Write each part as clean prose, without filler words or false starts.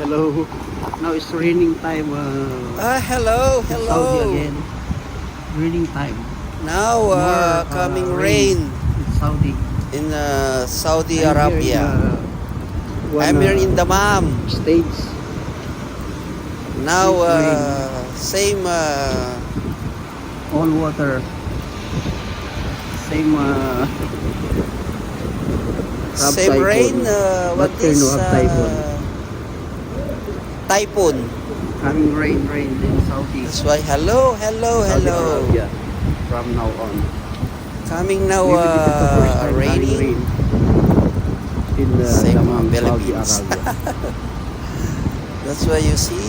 Hello. Now it's raining time. Hello, In Saudi hello. again. Raining time. Now More, coming rain in Saudi. in Saudi I'm Arabia. Here in, I'm here in Dammam. States. Now It's same all water. Same. same rain. What kind is of typhoon? typhoon? Coming rain in Saudi. That's why hello, hello, Saudi hello. Arabia. From now on. Coming now Maybe this is the first time having raining. rain in Same Dammam, Saudi Philippines. Arabia. That's why you see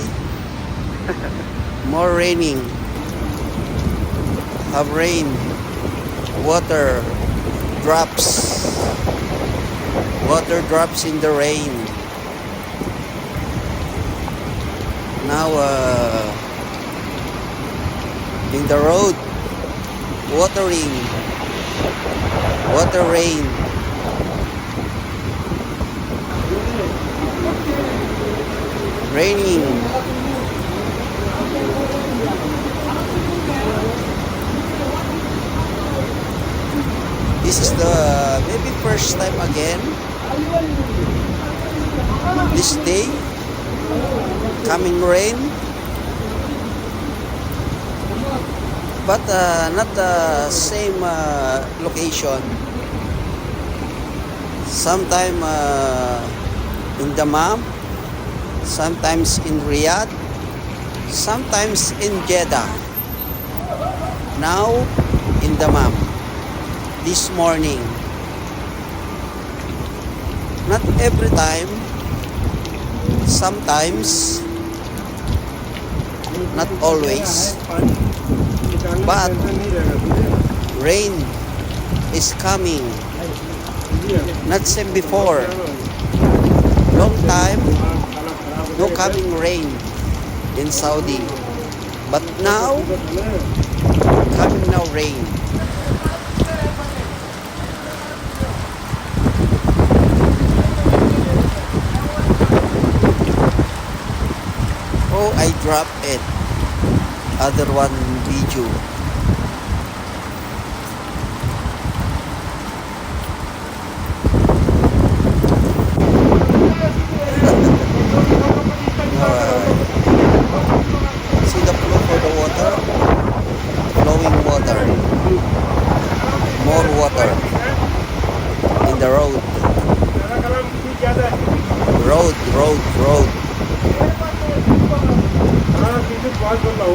more raining. Have rain, water drops in the rain. Now in the road, water rain. Raining. This is the maybe first time again this day coming rain, but not the same location. Sometime in Dammam, sometimes in Riyadh, sometimes in Jeddah. Now in Dammam. This morning. Not every time. Sometimes. Not always. But rain is coming. Not same before. Long time. No coming rain in Saudi. But now, coming now rain. Oh, I dropped it. Other one video. See the flow for the water? Flowing water. More water in the road. Road.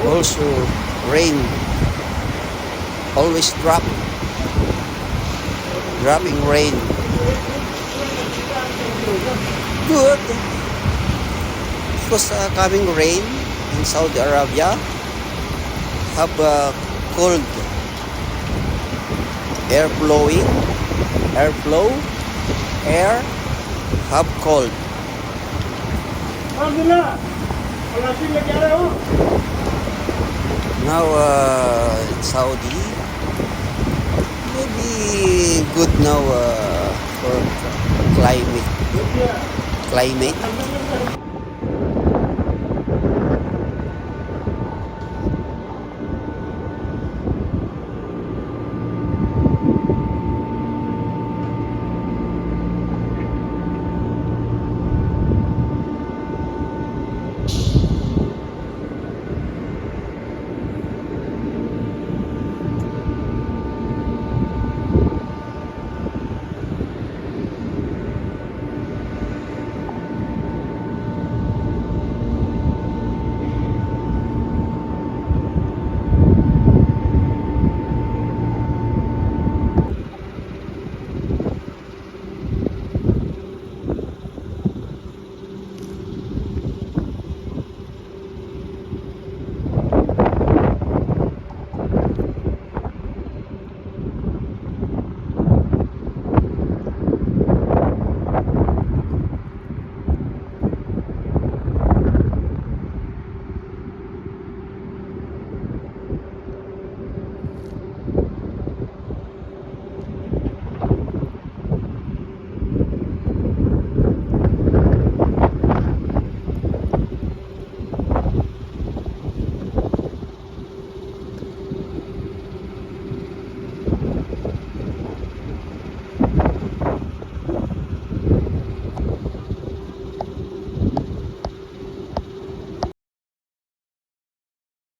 Also rain. Always dropping rain. Good. Because coming rain in Saudi Arabia have cold air have cold. Now in Saudi maybe good now for climate.